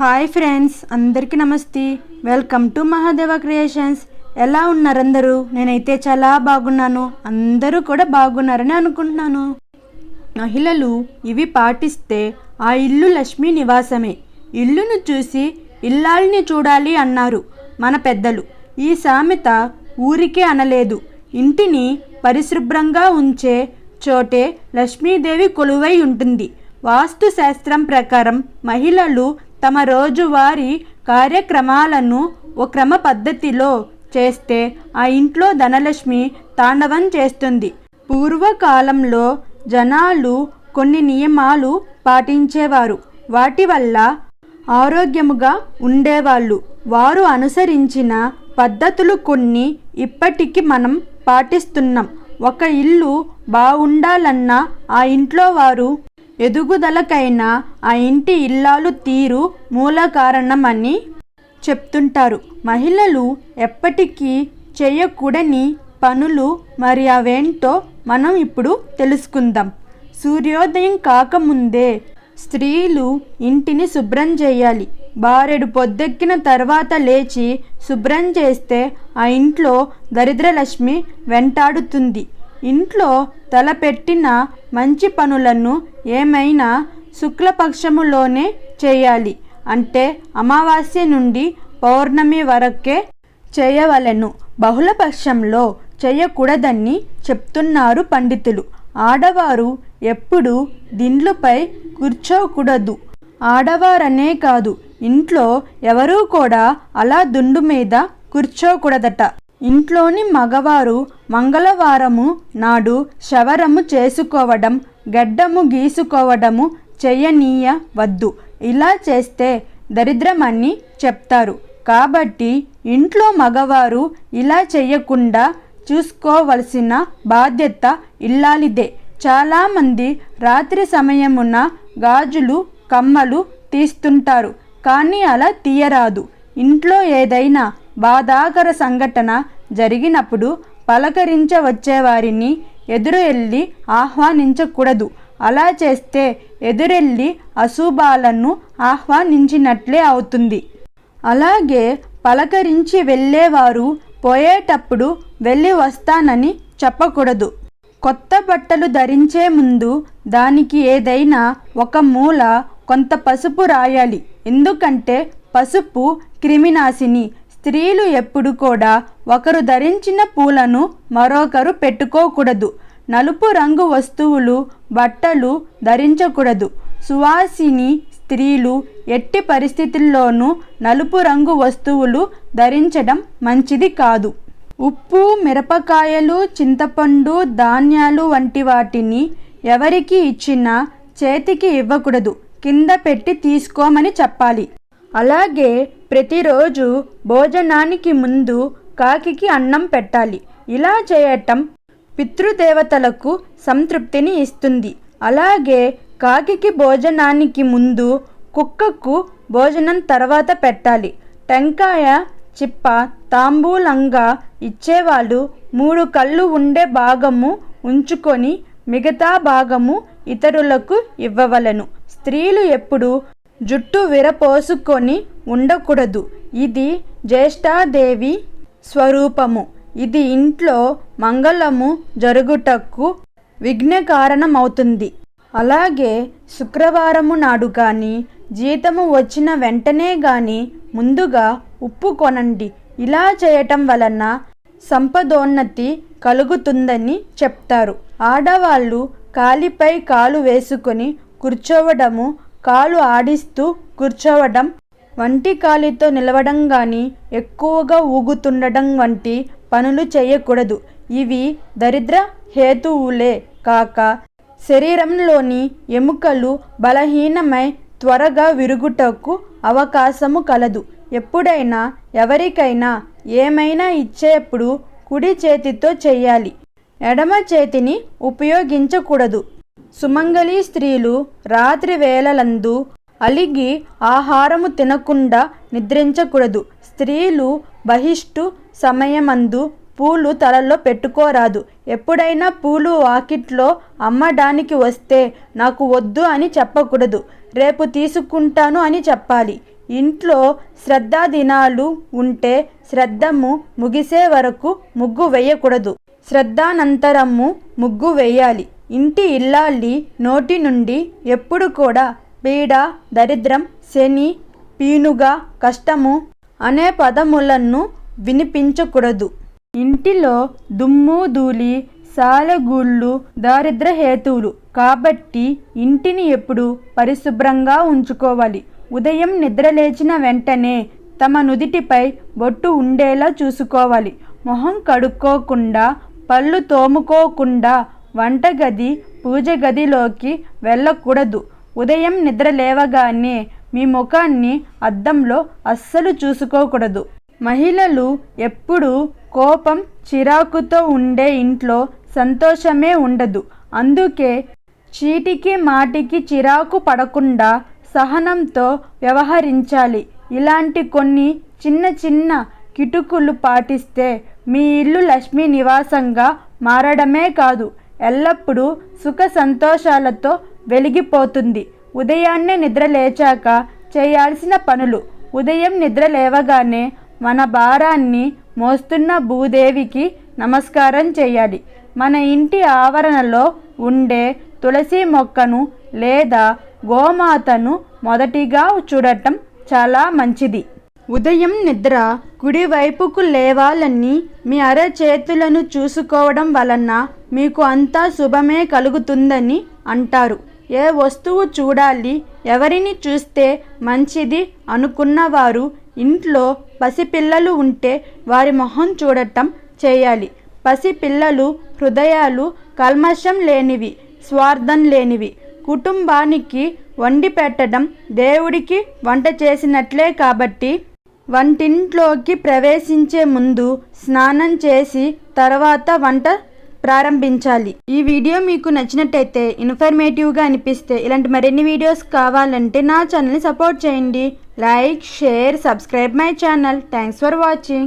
Hi friends, అందరికీ నమస్తే. Welcome to Mahadeva creations. ఎలా ఉన్నారు అందరూ? నేనైతే చాలా బాగున్నాను. అందరూ కూడా బాగున్నారని అనుకుంటున్నాను. మహిళలు ఇవి పాటిస్తే ఆ ఇల్లు లక్ష్మీ నివాసమే. ఇల్లును చూసి ఇల్లాల్ని చూడాలి అన్నారు మన పెద్దలు. ఈ సామెత ఊరికే అనలేదు. ఇంటిని పరిశుభ్రంగా ఉంచే చోటే లక్ష్మీదేవి కొలువై ఉంటుంది. వాస్తు శాస్త్రం ప్రకారం మహిళలు తమ రోజువారీ కార్యక్రమాలను ఓ క్రమ పద్ధతిలో చేస్తే ఆ ఇంట్లో ధనలక్ష్మి తాండవం చేస్తుంది. పూర్వకాలంలో జనాలు కొన్ని నియమాలు పాటించేవారు. వాటి వల్ల ఆరోగ్యముగా ఉండేవాళ్ళు. వారు అనుసరించిన పద్ధతులు కొన్ని ఇప్పటికీ మనం పాటిస్తున్నాం. ఒక ఇల్లు బాగుండాలన్నా ఆ ఇంట్లో వారు ఎదుగుదలకైనా ఆ ఇంటి ఇల్లాలు తీరు మూల కారణమని చెప్తుంటారు. మహిళలు ఎప్పటికీ చేయకూడని పనులు మరి అవేంటో మనం ఇప్పుడు తెలుసుకుందాం. సూర్యోదయం కాకముందే స్త్రీలు ఇంటిని శుభ్రం చేయాలి. బారెడు పొద్దెక్కిన తర్వాత లేచి శుభ్రం చేస్తే ఆ ఇంట్లో దరిద్రలక్ష్మి వెంటాడుతుంది. ఇంట్లో తలపెట్టిన మంచి పనులను ఏమైనా శుక్లపక్షములోనే చేయాలి. అంటే అమావాస్య నుండి పౌర్ణమి వరకే చేయవలెను. బహుళపక్షంలో చేయకూడదని చెప్తున్నారు పండితులు. ఆడవారు ఎప్పుడు దిండ్లుపై కూర్చోకూడదు. ఆడవారనే కాదు, ఇంట్లో ఎవరూ కూడా అలా దుండు మీద కూర్చోకూడదట. ఇంట్లోని మగవారు మంగళవారము నాడు శవరము చేసుకోవడం, గడ్డము గీసుకోవడము చేయనీయవద్దు. ఇలా చేస్తే దరిద్రమని చెప్తారు. కాబట్టి ఇంట్లో మగవారు ఇలా చేయకుండా చూసుకోవలసిన బాధ్యత ఇల్లాలిదే. చాలామంది రాత్రి సమయమున గాజులు కమ్మలు తీస్తుంటారు. కానీ అలా తీయరాదు. ఇంట్లో ఏదైనా బాధాకర సంఘటన జరిగినప్పుడు పలకరించవచ్చేవారిని ఎదురు వెళ్ళి ఆహ్వానించకూడదు. అలా చేస్తే ఎదురెళ్ళి అశుభాలను ఆహ్వానించినట్లే అవుతుంది. అలాగే పలకరించి వెళ్ళేవారు పోయేటప్పుడు వెళ్ళి వస్తానని చెప్పకూడదు. కొత్త బట్టలు ధరించే ముందు దానికి ఏదైనా ఒక మూల కొంత పసుపు రాయాలి. ఎందుకంటే పసుపు క్రిమినాశిని. స్త్రీలు ఎప్పుడు కూడా ఒకరు ధరించిన పూలను మరొకరు పెట్టుకోకూడదు. నలుపు రంగు వస్తువులు బట్టలు ధరించకూడదు. సువాసిని స్త్రీలు ఎట్టి పరిస్థితుల్లోనూ నలుపు రంగు వస్తువులు ధరించడం మంచిది కాదు. ఉప్పు, మిరపకాయలు, చింతపండు, ధాన్యాలు వంటి వాటిని ఎవరికి ఇచ్చినా చేతికి ఇవ్వకూడదు. కింద పెట్టి తీసుకోమని చెప్పాలి. అలాగే ప్రతిరోజు భోజనానికి ముందు కాకికి అన్నం పెట్టాలి. ఇలా చేయటం పితృదేవతలకు సంతృప్తిని ఇస్తుంది. అలాగే కాకికి భోజనానికి ముందు, కుక్కకు భోజనం తర్వాత పెట్టాలి. టెంకాయ చిప్ప తాంబూలంగా ఇచ్చేవాళ్ళు 3 కళ్ళు ఉండే భాగము ఉంచుకొని మిగతా భాగము ఇతరులకు ఇవ్వవలెను. స్త్రీలు ఎప్పుడు జుట్టు విరపోసుకొని ఉండకూడదు. ఇది జ్యేష్ఠాదేవి స్వరూపము. ఇది ఇంట్లో మంగళము జరుగుటకు విఘ్న కారణమవుతుంది. అలాగే శుక్రవారము నాడు కానీ, జీతము వచ్చిన వెంటనే కానీ ముందుగా ఉప్పు కొనండి. ఇలా చేయటం వలన సంపదోన్నతి కలుగుతుందని చెప్తారు. ఆడవాళ్ళు కాలిపై కాలు వేసుకొని కూర్చోవడము, కాలు ఆడిస్తూ కూర్చోవడం, వంటి కాలితో నిలవడం కానీ, ఎక్కువగా ఊగుతుండడం వంటి పనులు చేయకూడదు. ఇవి దరిద్ర హేతువులే కాక శరీరంలోని ఎముకలు బలహీనమై త్వరగా విరుగుటకు అవకాశము కలదు. ఎప్పుడైనా ఎవరికైనా ఏమైనా ఇచ్చేప్పుడు కుడి చేతితో చేయాలి. ఎడమ చేతిని ఉపయోగించకూడదు. సుమంగళి స్త్రీలు రాత్రి వేళలందు అలిగి ఆహారము తినకుండా నిద్రించకూడదు. స్త్రీలు బహిష్టు సమయమందు పూలు తలలో పెట్టుకోరాదు. ఎప్పుడైనా పూలు వాకిట్లో అమ్మడానికి వస్తే నాకు వద్దు అని చెప్పకూడదు. రేపు తీసుకుంటాను అని చెప్పాలి. ఇంట్లో శ్రద్ధా దినాలు ఉంటే శ్రద్ధము ముగిసే వరకు ముగ్గు వేయకూడదు. శ్రద్ధానంతరము ముగ్గు వేయాలి. ఇంటి ఇల్లాలి నోటి నుండి ఎప్పుడు కూడా పీడ, దరిద్రం, శని, పీనుగా, కష్టము అనే పదములను వినిపించకూడదు. ఇంటిలో దుమ్ము, ధూళి, సాలెగూళ్ళు దారిద్ర హేతువులు కాబట్టి ఇంటిని ఎప్పుడు పరిశుభ్రంగా ఉంచుకోవాలి. ఉదయం నిద్రలేచిన వెంటనే తమ నుదిటిపై బొట్టు ఉండేలా చూసుకోవాలి. మొహం కడుక్కోకుండా, పళ్ళు తోముకోకుండా వంటగది, పూజ గదిలోకి వెళ్ళకూడదు. ఉదయం నిద్ర లేవగానే మీ ముఖాన్ని అద్దంలో అస్సలు చూసుకోకూడదు. మహిళలు ఎప్పుడూ కోపం, చిరాకుతో ఉండే ఇంట్లో సంతోషమే ఉండదు. అందుకే చీటికి మాటికి చిరాకు పడకుండా సహనంతో వ్యవహరించాలి. ఇలాంటి కొన్ని చిన్న చిన్న కిటుకులు పాటిస్తే మీ ఇల్లు లక్ష్మీ నివాసంగా మారడమే కాదు, ఎల్లప్పుడూ సుఖ సంతోషాలతో వెలిగిపోతుంది. ఉదయాన్నే నిద్ర లేచాక చేయాల్సిన పనులు. ఉదయం నిద్ర లేవగానే మన భారాన్ని మోస్తున్న భూదేవికి నమస్కారం చేయాలి. మన ఇంటి ఆవరణలో ఉండే తులసి మొక్కను లేదా గోమాతను మొదటిగా చూడటం చాలా మంచిది. ఉదయం నిద్ర కుడివైపుకు లేవాలని మీ అరచేతులను చూసుకోవడం వలన మీకు అంతా శుభమే కలుగుతుందని అంటారు. ఏ వస్తువు చూడాలి, ఎవరిని చూస్తే మంచిది అనుకున్నవారు ఇంట్లో పసిపిల్లలు ఉంటే వారి మొహం చూడటం చేయాలి. పసిపిల్లలు హృదయాలు కల్మషం లేనివి, స్వార్థం లేనివి. కుటుంబానికి వండి పెట్టడం దేవుడికి వంట చేసినట్లే కాబట్టి వంటింట్లోకి ప్రవేశించే ముందు స్నానం చేసి తర్వాత వంట ప్రారంభించాలి. ఈ వీడియో మీకు నచ్చినట్టయితే, ఇన్ఫర్మేటివ్గా అనిపిస్తే ఇలాంటి మరిన్ని వీడియోస్ కావాలంటే నా ఛానల్ని సపోర్ట్ చేయండి. Like, share, subscribe my channel. Thanks for watching.